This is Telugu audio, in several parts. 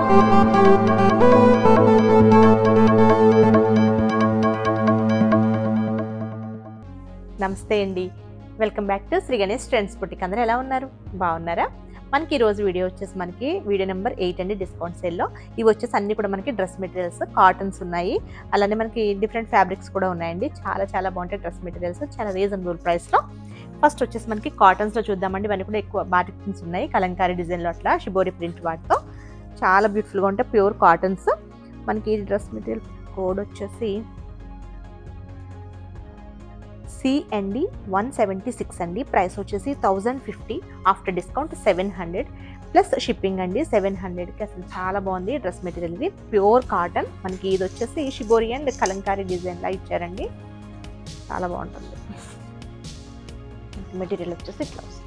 నమస్తే అండి, welcome back to Shri Ganesh trends boutique. అందరూ ఎలా ఉన్నారు? బాగున్నారా? మనకి ఈరోజు వీడియో వచ్చేసి మనకి వీడియో నెంబర్ 8 అండి. డిస్కౌంట్ సేల్లో ఇవి వచ్చేసి అన్ని కూడా మనకి డ్రెస్ మెటీరియల్స్, కాటన్స్ ఉన్నాయి. అలానే మనకి డిఫరెంట్ ఫ్యాబ్రిక్స్ కూడా ఉన్నాయండి. చాలా చాలా బాగుంటాయి డ్రెస్ మెటీరియల్స్, చాలా రీజనబుల్ ప్రైస్లో. ఫస్ట్ వచ్చేసి మనకి కాటన్స్లో చూద్దామండి. ఇవన్నీ కూడా ఎక్కువ బాటిక్ ప్రింట్స్ ఉన్నాయి, కలంకారీ డిజైన్లో అట్లా షిబోరి ప్రింట్ వాటితో చాలా బ్యూటిఫుల్గా ఉంటాయి. Pure cottons. మనకి డ్రెస్ మెటీరియల్ కోడ్ వచ్చేసి CND 176 అండి. ప్రైస్ వచ్చేసి 1050, ఆఫ్టర్ డిస్కౌంట్ 700 ప్లస్ షిప్పింగ్ అండి. 700కి అసలు చాలా బాగుంది డ్రెస్ మెటీరియల్. ఇది ప్యూర్ కాటన్. మనకి ఇది వచ్చేసి షిబోరి అండ్ కలంకారీ డిజైన్లా ఇచ్చారండి, చాలా బాగుంటుంది. మెటీరియల్ వచ్చేసి ఇట్లా వస్తుంది,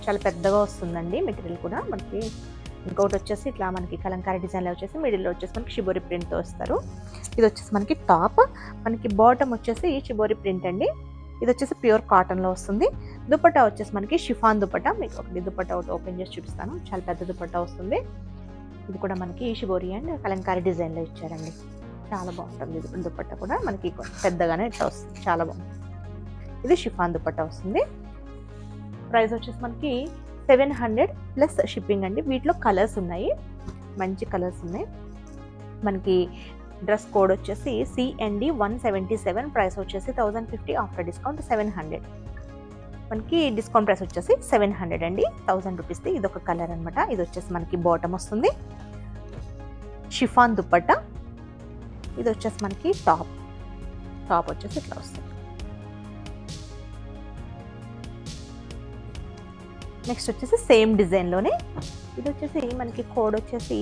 చాలా పెద్దగా వస్తుందండి మెటీరియల్ కూడా. మనకి ఇంకొకటి వచ్చేసి ఇట్లా మనకి కలంకారీ డిజైన్లో వచ్చేసి మిడిల్లో వచ్చేసి మనకి షిబోరి ప్రింట్తో వస్తారు. ఇది వచ్చేసి మనకి టాప్, మనకి బాటమ్ వచ్చేసి షిబోరి ప్రింట్ అండి. ఇది వచ్చేసి ప్యూర్ కాటన్లో వస్తుంది. దుపట్టా వచ్చేసి మనకి షిఫాన్ దుపట్టా. మీకు ఒకటి దుపట్టా ఒకటి ఓపెన్ చేసి చూపిస్తాను. చాలా పెద్ద దుపట్టా వస్తుంది. ఇది కూడా మనకి షిబోరి అండ్ కలంకారీ డిజైన్లో ఇచ్చారండి, చాలా బాగుంటుంది. ఇది దుపట్టా కూడా మనకి పెద్దగానే ఇట్లా వస్తుంది, చాలా బాగుంటుంది. ఇది షిఫాన్ దుపట్టా వస్తుంది. ప్రైస్ వచ్చేసి మనకి 700 ప్లస్ షిప్పింగ్ అండి. వీటిలో కలర్స్ ఉన్నాయి, మంచి కలర్స్ ఉన్నాయి. మనకి డ్రెస్ కోడ్ వచ్చేసి CND 177. ప్రైస్ వచ్చేసి 1050, ఆఫ్టర్ డిస్కౌంట్ 700. మనకి డిస్కౌంట్ ప్రైస్ వచ్చేసి 700 అండి, 1000 రూపీస్ది. ఇది ఒక కలర్ అనమాట. ఇది వచ్చేసి మనకి బాటమ్ వస్తుంది, షిఫాన్ దుపట్టా. ఇది వచ్చేసి మనకి టాప్ వచ్చేసి ఇట్లా వస్తుంది. నెక్స్ట్ వచ్చేసి సేమ్ డిజైన్లోనే ఇది వచ్చేసి మనకి కోడ్ వచ్చేసి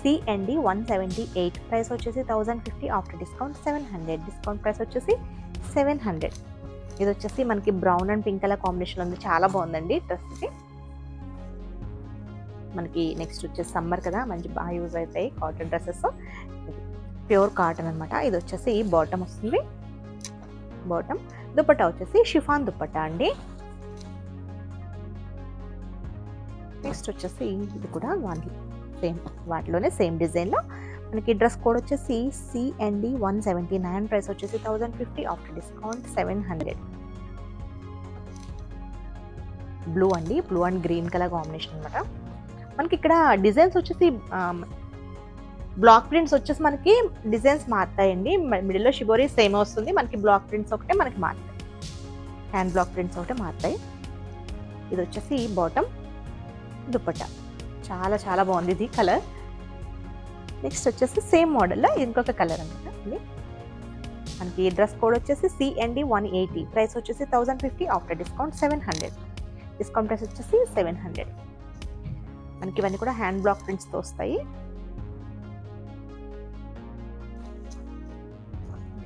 CND 178. ప్రైస్ వచ్చేసి 1050, ఆఫ్టర్ డిస్కౌంట్ 700. డిస్కౌంట్ ప్రైస్ వచ్చేసి 700. ఇది వచ్చేసి మనకి brown and pink colour combination ఉంది, చాలా బాగుందండి డ్రెస్ ఇది. మనకి నెక్స్ట్ వచ్చేసి సమ్మర్ కదా, మంచి బాగా యూజ్ అవుతాయి కాటన్ డ్రెస్సెస్. ప్యూర్ కాటన్ అనమాట. ఇది వచ్చేసి బాటమ్ వస్తుంది, బాటమ్. దుపట్టా వచ్చేసి షిఫాన్ దుపట్టా అండి. నెక్స్ట్ వచ్చేసి ఇది కూడా వాటిలోనే సేమ్ డిజైన్లో మనకి డ్రెస్ కోడ్ వచ్చేసి CND 179. ప్రైస్ వచ్చేసి 1050, ఆఫ్టర్ డిస్కౌంట్ 700. బ్లూ అండి, blue and green colour combination అనమాట. మనకి ఇక్కడ డిజైన్స్ వచ్చేసి బ్లాక్ ప్రింట్స్ వచ్చేసి మనకి డిజైన్స్ మారుతాయండి. మిడిల్లో షిబోరి సేమ్ వస్తుంది, మనకి బ్లాక్ ప్రింట్స్ ఒకటే మనకి మారుతాయి, హ్యాండ్ బ్లాక్ ప్రింట్స్ ఒకటే మారుతాయి. ఇది వచ్చేసి బాటమ్, దుపట్టా. చాలా చాలా బాగుంది ఇది కలర్. నెక్స్ట్ వచ్చేసి సేమ్ మోడల్లో ఇంకొక కలర్ అనమాట. ఇది మనకి డ్రెస్ కోడ్ వచ్చేసి CND 180. ప్రైస్ వచ్చేసి 1050, ఆఫ్టర్ డిస్కౌంట్ 700. డిస్కౌంట్ ప్రైస్ వచ్చేసి 700. మనకి ఇవన్నీ కూడా హ్యాండ్ బ్లాక్ ప్రింట్స్తో వస్తాయి.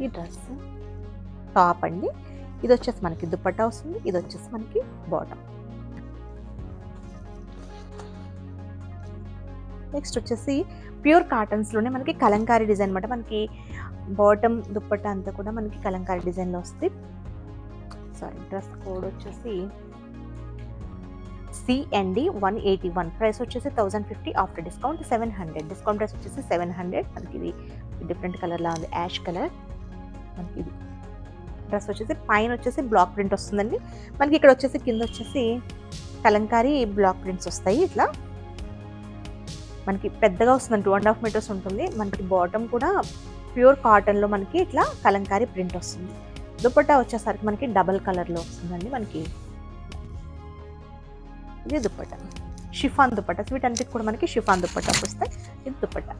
ఈ డ్రెస్ టాప్ అండి. ఇది వచ్చేసి మనకి దుపట్టా వస్తుంది. ఇది వచ్చేసి మనకి బాటమ్. నెక్స్ట్ వచ్చేసి ప్యూర్ కాటన్స్లోనే మనకి కలంకారీ డిజైన్ అనమాట. మనకి బాటమ్ దుపట్టా అంతా కూడా మనకి కలంకారీ డిజైన్లో వస్తుంది. డ్రెస్ కోడ్ వచ్చేసి CND 181. ప్రైస్ వచ్చేసి 1050, ఆఫ్టర్ డిస్కౌంట్ 700. డిస్కౌంట్ ప్రైస్ వచ్చేసి 700. మనకి ఇది డిఫరెంట్ కలర్లా ఉంది, యాష్ కలర్. మనకి ఇది డ్రెస్ వచ్చేసి పైన వచ్చేసి బ్లాక్ ప్రింట్ వస్తుందండి. మనకి ఇక్కడ వచ్చేసి కింద వచ్చేసి కలంకారీ బ్లాక్ ప్రింట్స్ వస్తాయి. ఇట్లా మనకి పెద్దగా వస్తుంది, 2.5 మీటర్స్ ఉంటుంది. మనకి బాటమ్ కూడా ప్యూర్ కాటన్లో మనకి ఇట్లా కలంకారీ ప్రింట్ వస్తుంది. దుపట్టా వచ్చేసరికి మనకి డబల్ కలర్లో వస్తుందండి. మనకి ఇది దుపట్టా, షిఫాన్ దుపట్టా. వీటన్నిటికి కూడా మనకి షిఫాన్ దుపట్టా వస్తాయి. ఇది దుపట్టా,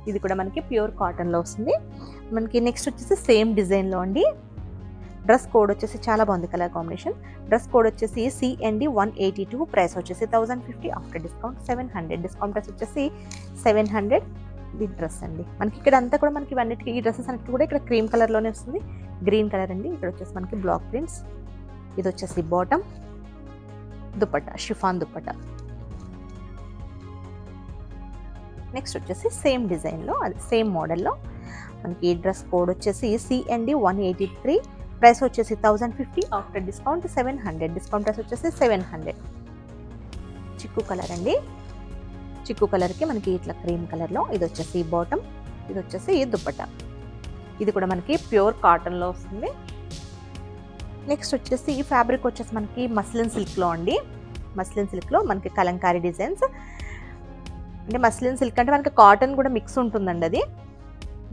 ఇది కూడా మనకి ప్యూర్ కాటన్లో వస్తుంది. మనకి నెక్స్ట్ వచ్చేసి సేమ్ డిజైన్లో అండి. డ్రెస్ కోడ్ వచ్చేసి చాలా బాగుంది కలర్ కాంబినేషన్. డ్రెస్ కోడ్ వచ్చేసి CND 182. ప్రైస్ వచ్చేసి 1050, ఆఫ్టర్ డిస్కౌంట్ 700. డిస్కౌంట్ ప్రైస్ వచ్చేసి 700. ఇది డ్రెస్ అండి. మనకి ఇక్కడ అంతా కూడా మనకి ఇవన్నిటికి ఈ డ్రెస్సెస్ అన్నిటికీ కూడా ఇక్కడ క్రీమ్ కలర్లోనే వస్తుంది, గ్రీన్ కలర్ అండి. ఇక్కడ వచ్చేసి మనకి బ్లాక్ ప్రింట్స్. ఇది వచ్చేసి bottom, dupatta chiffon dupatta. Next వచ్చేసి సేమ్ డిజైన్లో, అది సేమ్ మోడల్లో మనకి డ్రెస్ కోడ్ వచ్చేసి CND 183. ప్రైస్ వచ్చేసి 1050, ఆఫ్టర్ డిస్కౌంట్ 700. డిస్కౌంట్ ప్రైస్ వచ్చేసి 700. చిక్కు కలర్ అండి. చిక్కు కలర్కి మనకి ఇట్లా క్రీమ్ కలర్లో ఇది వచ్చేసి బాటమ్, ఇది వచ్చేసి దుపట్టా. ఇది కూడా మనకి ప్యూర్ కాటన్లో వస్తుంది. నెక్స్ట్ వచ్చేసి ఈ ఫ్యాబ్రిక్ వచ్చేసి మనకి మస్లిన్ సిల్క్లో అండి. మస్లిన్ సిల్క్లో మనకి కలంకారీ డిజైన్స్ అంటే మస్లిన్ సిల్క్ అంటే మనకి కాటన్ కూడా మిక్స్ ఉంటుందండి. అది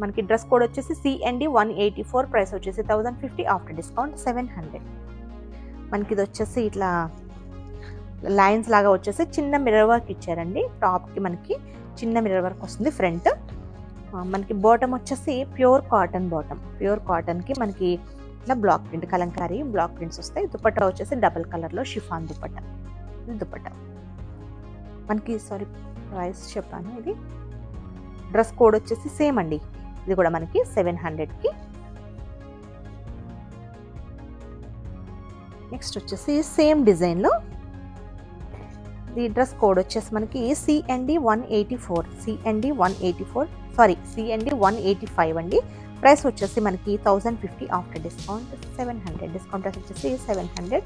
మనకి డ్రెస్ కోడ్ వచ్చేసి CND 184, ప్రైస్ వచ్చేసి 1050, ఆఫ్టర్ డిస్కౌంట్ 700. మనకి ఇది వచ్చేసి ఇట్లా లైన్స్ లాగా వచ్చేసి చిన్న మిర్రర్ వర్క్ ఇచ్చారండి. టాప్కి మనకి చిన్న మిర్రర్ వర్క్ వస్తుంది ఫ్రంట్. మనకి బాటమ్ వచ్చేసి ప్యూర్ కాటన్ బాటమ్. ప్యూర్ కాటన్కి మనకి ఇట్లా block print Kalamkari block prints వస్తాయి. దుపట్టా వచ్చేసి డబుల్ కలర్లో షిఫాన్ దుపట్టా. ఇది దుపట్టా మనకి ప్రైస్ చెప్పాను. ఇది డ్రెస్ కోడ్ వచ్చేసి సేమ్ అండి. ఇది కూడా మనకి 700కి. నెక్స్ట్ వచ్చేసి సేమ్ డిజైన్లో ఈ డ్రెస్ కోడ్ వచ్చేసి మనకి CND 184, CND 185 అండి. ప్రైస్ వచ్చేసి మనకి 1050, ఆఫ్టర్ డిస్కౌంట్ 700. డిస్కౌంట్ ప్రైస్ వచ్చేసి 700.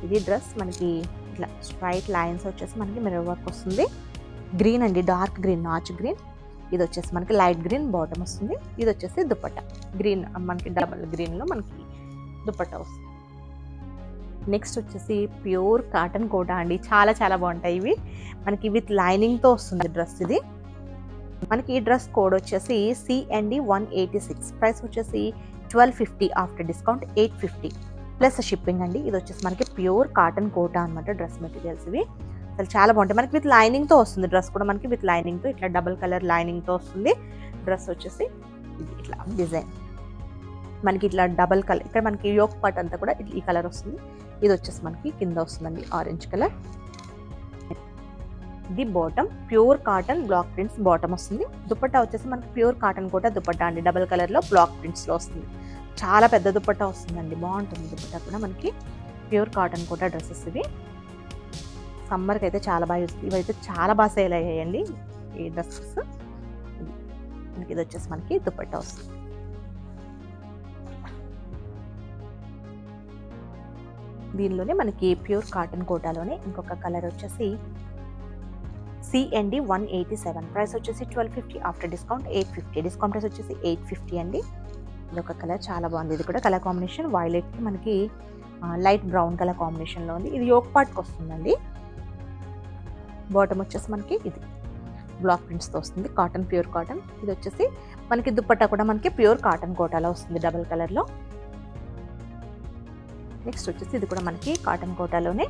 ఇది డ్రెస్ మనకి ఇట్లా స్ట్రైట్ లైన్స్ వచ్చేసి మనకి మిర్రర్ వర్క్ వస్తుంది. గ్రీన్ అండి, డార్క్ గ్రీన్, నాచ్ గ్రీన్. ఇది వచ్చేసి మనకి లైట్ గ్రీన్ బాటమ్ వస్తుంది. ఇది వచ్చేసి దుపట్టా గ్రీన్, మనకి డబల్ గ్రీన్లో మనకి దుపట్టా వస్తుంది. నెక్స్ట్ వచ్చేసి ప్యూర్ కాటన్ కోటా అండి. చాలా చాలా బాగుంటాయి ఇవి. మనకి విత్ లైనింగ్తో వస్తుంది డ్రెస్. ఇది మనకి ఈ డ్రెస్ కోడ్ వచ్చేసి CND 186, ప్రైస్ వచ్చేసి 1250, ఆఫ్టర్ డిస్కౌంట్ 850 ప్లస్ షిప్పింగ్ అండి. ఇది వచ్చేసి మనకి ప్యూర్ కాటన్ కోటా అనమాట. డ్రెస్ మెటీరియల్స్ ఇవి అసలు చాలా బాగుంటాయి. మనకి విత్ లైనింగ్తో వస్తుంది డ్రెస్ కూడా. మనకి విత్ లైనింగ్తో ఇట్లా డబుల్ కలర్ లైనింగ్తో వస్తుంది డ్రెస్ వచ్చేసి. ఇది ఇట్లా డిజైన్ మనకి ఇట్లా డబల్ కలర్. ఇక్కడ మనకి యోక్ పార్ట్ అంతా కూడా ఈ కలర్ వస్తుంది. ఇది వచ్చేసి మనకి కింద వస్తుందండి ఆరెంజ్ కలర్. ఇది bottom pure cotton block prints bottom వస్తుంది. దుపట్టా వచ్చేసి మనకి ప్యూర్ కాటన్ కోటా దుపట్టా అండి. డబల్ కలర్లో బ్లాక్ ప్రింట్స్లో వస్తుంది. చాలా పెద్ద దుపట్టా వస్తుందండి. బాగుంటుంది దుపట్టా కూడా. మనకి ప్యూర్ కాటన్ కోటా డ్రెస్సెస్ ఇవి. సమ్మర్కి అయితే చాలా బాగా యూస్. ఇవైతే చాలా బాగా సేల్ అయ్యాయండి ఈ డ్రెస్సెస్. మనకి ఇది వచ్చేసి మనకి దుపట్టా వస్తుంది. దీనిలోనే మనకి ప్యూర్ కాటన్ కోటాలోనే ఇంకొక కలర్ వచ్చేసి CND 187, ప్రైస్ వచ్చేసి 1250, ఆఫ్టర్ డిస్కౌంట్ 850. డిస్కౌంట్ ప్రైస్ వచ్చేసి 850 అండి. ఇది ఒక కలర్ చాలా బాగుంది. ఇది కూడా కలర్ కాంబినేషన్ వైలెట్కి మనకి లైట్ బ్రౌన్ కలర్ కాంబినేషన్లో ఉంది. ఇది యోక్ పార్ట్కి వస్తుందండి. బాటమ్ వచ్చేసి మనకి ఇది బ్లాక్ ప్రింట్స్తో వస్తుంది. Cotton pure cotton. ఇది వచ్చేసి మనకి దుపట్టా కూడా మనకి ప్యూర్ కాటన్ కోటాలో వస్తుంది డబుల్ కలర్లో. నెక్స్ట్ వచ్చేసి ఇది కూడా మనకి కాటన్ కోటాలోనే.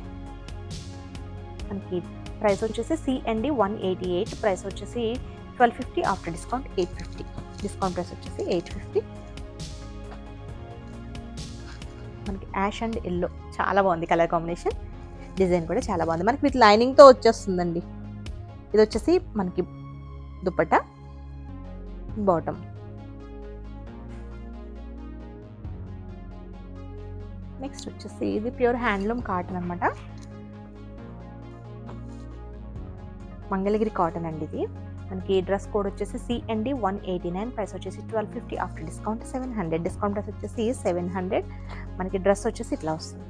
మనకి ప్రైస్ వచ్చేసి CND 188, ప్రైస్ వచ్చేసి 1250, ఆఫ్టర్ డిస్కౌంట్ 850. డిస్కౌంట్ ప్రైస్ వచ్చేసి 850. మనకి యాష్ అండ్ ఎల్లో చాలా బాగుంది కలర్ కాంబినేషన్. డిజైన్ కూడా చాలా బాగుంది. మనకి విత్ లైనింగ్తో వచ్చేస్తుందండి. ఇది వచ్చేసి మనకి దుపట్టా బాటమ్. నెక్స్ట్ వచ్చేసి ఇది ప్యూర్ హ్యాండ్లూమ్ కాటన్ అనమాట. మంగళగిరి కాటన్ అండి. ఇది మనకి డ్రెస్ కోడ్ వచ్చేసి CND 189, ప్రైస్ వచ్చేసి 1250, ఆఫ్టర్ డిస్కౌంట్ 700. డిస్కౌంట్ ప్రైస్ వచ్చేసి 700. మనకి డ్రెస్ వచ్చేసి ఇట్లా వస్తుంది.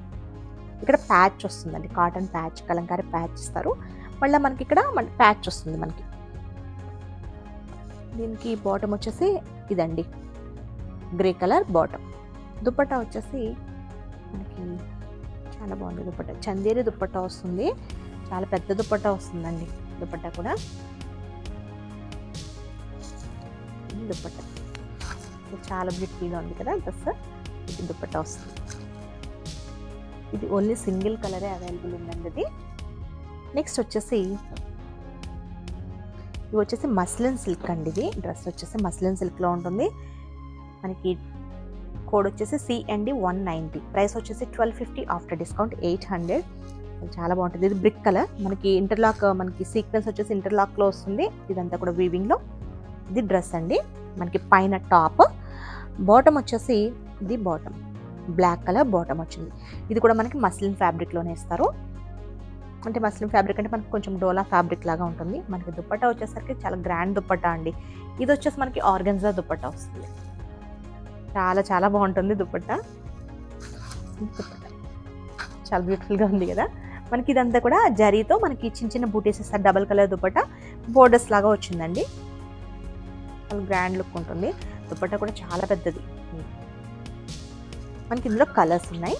ఇక్కడ ప్యాచ్ వస్తుందండి, కాటన్ ప్యాచ్, కలంకారీ ప్యాచ్ ఇస్తారు. మళ్ళీ మనకి ఇక్కడ ప్యాచ్ వస్తుంది మనకి. దీనికి బాటమ్ వచ్చేసి ఇదండి గ్రే కలర్ బాటమ్. దుపట్టా వచ్చేసి మనకి చాలా బాగుంది దుపట్టా. చందేరి దుపట్టా వస్తుంది. చాలా పెద్ద దుపట్టా వస్తుందండి. దుపట్టా కూడా దుపట్టా చాలా బ్యూటిఫుల్గా ఉంది కదా డ్రెస్. ఇది దుపట్టా వస్తుంది. ఇది ఓన్లీ సింగిల్ కలరే అవైలబుల్ ఉందండి ఇది. నెక్స్ట్ వచ్చేసి ఇవి వచ్చేసి మస్లిన్ సిల్క్ అండి. ఇది డ్రెస్ వచ్చేసి మస్లిన్ సిల్క్లో ఉంటుంది. మనకి కోడ్ వచ్చేసి CND 190, ప్రైస్ వచ్చేసి 1250, ఆఫ్టర్ డిస్కౌంట్ 800. చాలా బాగుంటుంది. ఇది బ్రిక్ కలర్. మనకి ఇంటర్లాక్, మనకి సీక్వెన్స్ వచ్చేసి ఇంటర్లాక్లో వస్తుంది. ఇదంతా కూడా వీవింగ్లో. ఇది డ్రెస్ అండి. మనకి పైన టాప్, బాటమ్ వచ్చేసి ఇది బాటమ్ బ్లాక్ కలర్ బాటమ్ వచ్చింది. ఇది కూడా మనకి మస్లిన్ ఫ్యాబ్రిక్లోనే ఇస్తారు. అంటే మస్లిన్ ఫ్యాబ్రిక్ అంటే మనకి కొంచెం డోలా ఫ్యాబ్రిక్ లాగా ఉంటుంది. మనకి దుపట్టా వచ్చేసరికి చాలా గ్రాండ్ దుపట్టా అండి. ఇది వచ్చేసి మనకి ఆర్గన్జా దుపట్టా వస్తుంది. చాలా చాలా బాగుంటుంది దుపట్టా. చాలా బ్యూటిఫుల్గా ఉంది కదా. మనకి ఇదంతా కూడా జరీతో మనకి చిన్న చిన్న బూటీస్ ఇస్తారు. డబల్ కలర్ దుపట్టా బోర్డర్స్ లాగా వచ్చిందండి. గ్రాండ్ లుక్ ఉంటుంది. దుపట్టా కూడా చాలా పెద్దది. మనకి ఇందులో కలర్స్ ఉన్నాయి.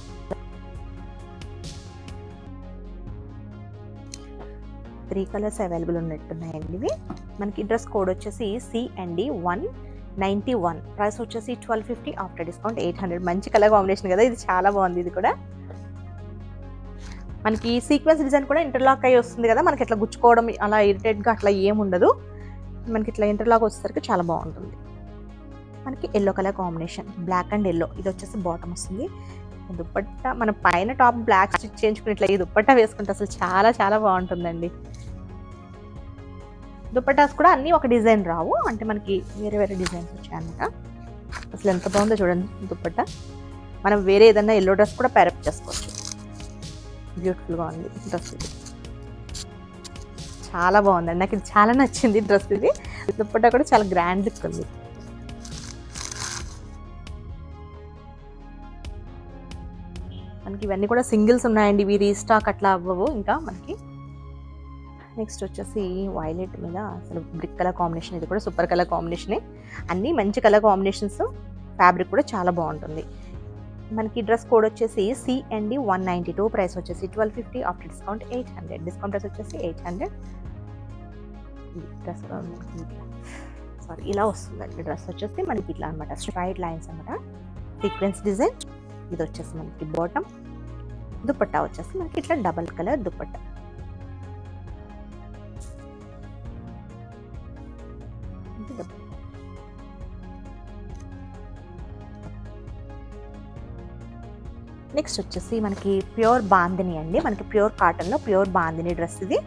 త్రీ కలర్స్ అవైలబుల్ ఉన్నట్టున్నాయండి ఇవి. మనకి డ్రెస్ కోడ్ వచ్చేసి CND 191, ప్రైస్ వచ్చేసి 1250, ఆఫ్టర్ డిస్కౌంట్ 800. మంచి కలర్ కాంబినేషన్ కదా, ఇది చాలా బాగుంది. ఇది కూడా మనకి సీక్వెన్స్ డిజైన్ కూడా ఇంటర్లాక్ అయ్యి వస్తుంది కదా, మనకి ఇట్లా గుచ్చుకోవడం అలా ఇరిటేట్గా అట్లా ఏముండదు. మనకి ఇట్లా ఇంటర్లాక్ వచ్చేసరికి చాలా బాగుంటుంది. మనకి yellow colour combination, black and yellow. ఇది వచ్చేసి బాటమ్ వస్తుంది. దుపట్టా మన పైన టాప్ బ్లాక్ స్టిచ్ చేయించుకుని ఇట్లా ఈ దుపట్టా వేసుకుంటే అసలు చాలా చాలా బాగుంటుందండి. దుపట్టాస్ కూడా అన్నీ ఒక డిజైన్ రావు, అంటే మనకి వేరే వేరే డిజైన్స్ వచ్చాయన్నమాట. అసలు ఎంత బాగుందో చూడండి దుపట్టా. మనం వేరే ఏదైనా ఎల్లో డ్రెస్ కూడా పేరప్ చేసుకోవచ్చు. బ్యూటిఫుల్గా ఉంది డ్రెస్. ఇది చాలా బాగుందండి, నాకు ఇది చాలా నచ్చింది డ్రెస్. ఇది దుపట్టా కూడా చాలా గ్రాండ్ లుక్ ఉంది. మనకి ఇవన్నీ కూడా సింగిల్స్ ఉన్నాయండి, ఇవి రీస్టాక్ అట్లా అవ్వవు ఇంకా మనకి. నెక్స్ట్ వచ్చేసి వైలెట్ మీద అసలు బ్రిక్ కలర్ కాంబినేషన్. ఇది కూడా సూపర్ కలర్ కాంబినేషనే. అన్నీ మంచి కలర్ కాంబినేషన్స్. ఫ్యాబ్రిక్ కూడా చాలా బాగుంటుంది. మనకి డ్రెస్ కోడ్ వచ్చేసి CND 192, ప్రైస్ వచ్చేసి 1250, ఆఫ్టర్ డిస్కౌంట్ 800. డిస్కౌంట్ ప్రైస్ వచ్చేసి 800. డ్రెస్ సారీ ఇలా వస్తుందండి. డ్రెస్ వచ్చేసి మనకి ఇట్లా అనమాట, స్ట్రైట్ లైన్స్ అనమాట, సీక్వెన్స్ డిజైన్. ఇది వచ్చేసి మనకి బాటమ్. దుపట్టా వచ్చేసి మనకి ఇట్లా డబల్ కలర్ దుపట్టా. నెక్స్ట్ వచ్చేసి మనకి ప్యూర్ బాందిని అండి. మనకి ప్యూర్ కాటన్లో ప్యూర్ బాందిని డ్రెస్ ఇది.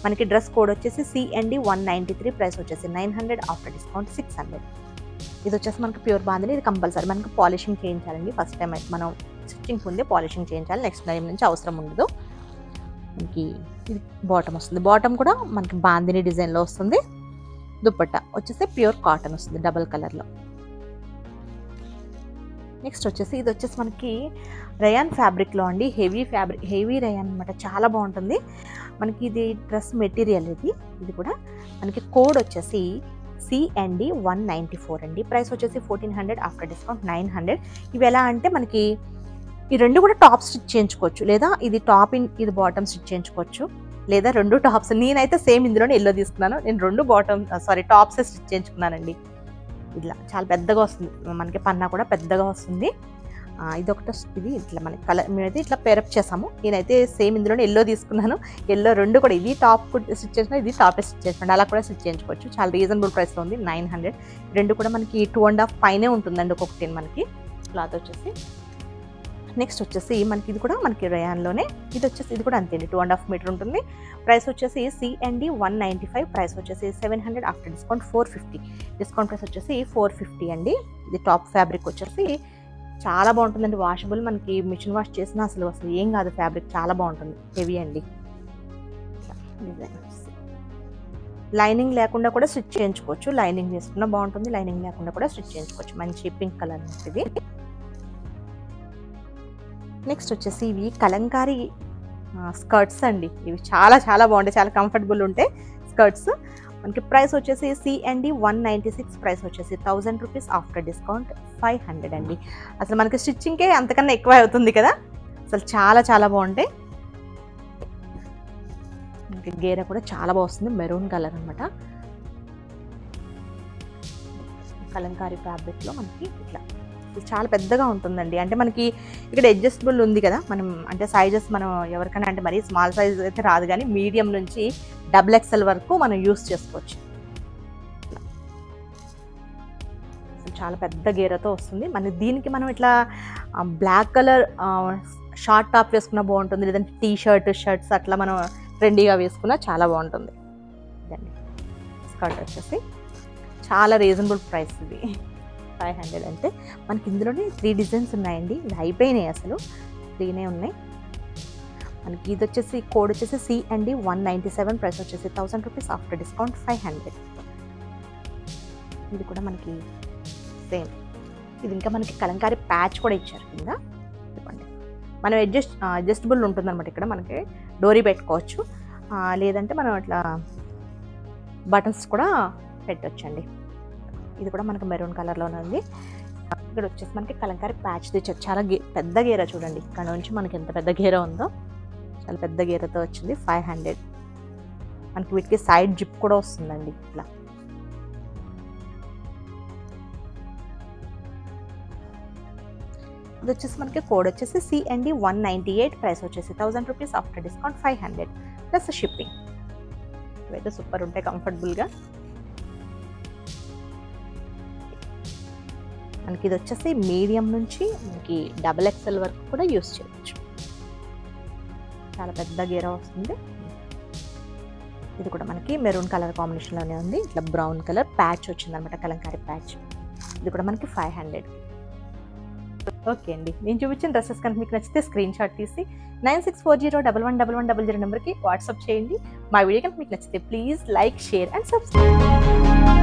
మనకి డ్రెస్ కోడ్ వచ్చేసి CND 193, ప్రైస్ వచ్చేసి 900, ఆఫ్టర్ డిస్కౌంట్ 600. ఇది వచ్చేసి మనకి ప్యూర్ బాందిని. ఇది కంపల్సరీ మనకి పాలిషింగ్ చేయించాలండి. ఫస్ట్ టైం అయితే మనం స్టిచ్చింగ్ ముందే పాలిషింగ్ చేయించాలి, నెక్స్ట్ టైం నుంచి అవసరం ఉండదు. మనకి ఇది బాటమ్ వస్తుంది. బాటమ్ కూడా మనకి బాందిని డిజైన్లో వస్తుంది. దుపట్టా వచ్చేసి ప్యూర్ కాటన్ వస్తుంది డబల్ కలర్లో. నెక్స్ట్ వచ్చేసి ఇది వచ్చేసి మనకి రయాన్ ఫ్యాబ్రిక్లో అండి, హెవీ రయాన్ అనమాట, చాలా బాగుంటుంది. మనకి ఇది డ్రెస్ మెటీరియల్. ఇది కూడా మనకి కోడ్ వచ్చేసి CND 194 అండి, ప్రైస్ వచ్చేసి 1400, ఆఫ్టర్ డిస్కౌంట్ 900. ఇవి ఎలా అంటే మనకి ఈ రెండు కూడా టాప్ స్టిచ్ చేయించుకోవచ్చు, లేదా ఇది టాప్ ఇది బాటమ్ స్టిచ్ చేయించుకోవచ్చు, లేదా రెండు టాప్స్. నేనైతే సేమ్ ఇందులోనే ఎల్లో తీసుకున్నాను. నేను రెండు టాప్స్ స్టిచ్ చేయించుకున్నానండి. ఇట్లా చాలా పెద్దగా వస్తుంది, మనకి పన్నా కూడా పెద్దగా వస్తుంది. ఇది ఇట్లా మనకి కలర్ మేమైతే ఇట్లా పేరప్ చేసాము. నేనైతే సేమ్ ఇందులోనే ఎల్లో తీసుకున్నాను. ఎల్లో రెండు కూడా, ఇది టాప్ స్టిచ్ చేసిన, ఇది టాప్ స్టిచ్ చేసిన, అలా కూడా స్టిచ్ చేయించుకోవచ్చు. చాలా రీజనబుల్ ప్రైస్లో ఉంది, 900. రెండు కూడా మనకి 2.5 పైనే ఉంటుందండి ఒక్కొక్కటి మనకి క్లాత్ వచ్చేసి. నెక్స్ట్ వచ్చేసి మనకి ఇది కూడా మనకి రయాన్లోనే. ఇది కూడా అంతే అండి, 2.5 మీటర్ ఉంటుంది. ప్రైస్ వచ్చేసి CND 195, ప్రైస్ వచ్చేసి 700, ఆఫ్టర్ డిస్కౌంట్ 450. డిస్కౌంట్ ప్రైస్ వచ్చేసి 450 అండి. ఇది టాప్ ఫ్యాబ్రిక్ వచ్చేసి చాలా బాగుంటుందండి. వాషబుల్, మనకి మిషన్ వాష్ చేసినా అసలు ఏం కాదు, ఫ్యాబ్రిక్ చాలా బాగుంటుంది. హెవీ అండి. డిజైన్ లైనింగ్ లేకుండా కూడా స్టిచ్ చేయించుకోవచ్చు. లైనింగ్ చేసుకున్నా బాగుంటుంది, లైనింగ్ లేకుండా కూడా స్టిచ్ చేయించుకోవచ్చు. మంచి పింక్ కలర్ ఇది. నెక్స్ట్ వచ్చేసి ఇవి కలంకారీ స్కర్ట్స్ అండి. ఇవి చాలా చాలా బాగుంటాయి, చాలా కంఫర్టబుల్ ఉంటాయి స్కర్ట్స్. మనకి ప్రైస్ వచ్చేసి CND 196, ప్రైస్ వచ్చేసి 1000 రూపీస్, ఆఫ్టర్ డిస్కౌంట్ 500 అండి. అసలు మనకి స్టిచ్చింగ్కే అంతకన్నా ఎక్కువ అవుతుంది కదా, అసలు చాలా చాలా బాగుంటాయి. మనకి గేర కూడా చాలా బాగుంది, మెరూన్ కలర్ అనమాట. కలంకారీ ఫ్యాబ్రిక్లో మనకి ఇట్లా చాలా పెద్దగా ఉంటుందండి. అంటే మనకి ఇక్కడ అడ్జస్టబుల్ ఉంది కదా, మనం అంటే సైజెస్ మనం ఎవరికైనా, అంటే మరీ స్మాల్ సైజ్ అయితే రాదు, కానీ మీడియం నుంచి XXL వరకు మనం యూస్ చేసుకోవచ్చు. చాలా పెద్ద గేరతో వస్తుంది. దీనికి మనం ఇట్లా బ్లాక్ కలర్ షార్ట్ టాప్ వేసుకున్నా బాగుంటుంది, లేదంటే షర్ట్స్ అట్లా మనం ట్రెండీగా వేసుకున్నా చాలా బాగుంటుంది. ఇదండి స్కర్ట్ వచ్చేసి చాలా రీజనబుల్ ప్రైస్. ఇది 500. అంటే మనకి ఇందులోనే 3 డిజైన్స్ ఉన్నాయండి. ఇది అయిపోయినాయి, అసలు 3నే ఉన్నాయి. మనకి ఇది వచ్చేసి కోడ్ వచ్చేసి CND 197, ప్రైస్ వచ్చేసి 1000 రూపీస్, ఆఫ్టర్ డిస్కౌంట్ 500. ఇది కూడా మనకి సేమ్. ఇది ఇంకా మనకి కలంకారీ ప్యాచ్ కూడా ఇచ్చారు కింద. ఇవ్వండి, మనం అడ్జస్టబుల్ ఉంటుందన్నమాట. ఇక్కడ మనకి డోరీ పెట్టుకోవచ్చు, లేదంటే మనం అట్లా బటన్స్ కూడా పెట్టొచ్చండి. ఇది కూడా మనకు మెరూన్ కలర్లోనే ఉంది. ఇక్కడ వచ్చేసి మనకి కలంకారీ ప్యాచ్ తెచ్చారు. చాలా పెద్ద గేర చూడండి, ఇక్కడ నుంచి మనకి ఎంత పెద్ద గేర ఉందో, చాలా పెద్ద గేరతో వచ్చింది. 500. మనకి వీటికి సైడ్ జిప్ కూడా వస్తుందండి ఇట్లా. ఇది వచ్చేసి మనకి కోడ్ వచ్చేసి CND 198, ప్రైస్ వచ్చేసి 1000 rupees, after discount 500 plus shipping. ఇవైతే సూపర్ ఉంటాయి కంఫర్టబుల్గా. మనకి ఇది వచ్చేసి మీడియం నుంచి మనకి XXL వరకు కూడా యూస్ చేయవచ్చు. చాలా పెద్ద గేర వస్తుంది. ఇది కూడా మనకి మెరూన్ కలర్ కాంబినేషన్లోనే ఉంది. ఇట్లా బ్రౌన్ కలర్ ప్యాచ్ వచ్చింది అనమాట, కలంకారీ ప్యాచ్. ఇది కూడా మనకి 500. ఓకే అండి, నేను చూపించిన డ్రెస్సెస్ కనుక మీకు నచ్చితే స్క్రీన్ షాట్ తీసి 9640111100 నెంబర్కి వాట్సాప్ చేయండి. మా వీడియో కనుక మీకు నచ్చితే please like, share and subscribe.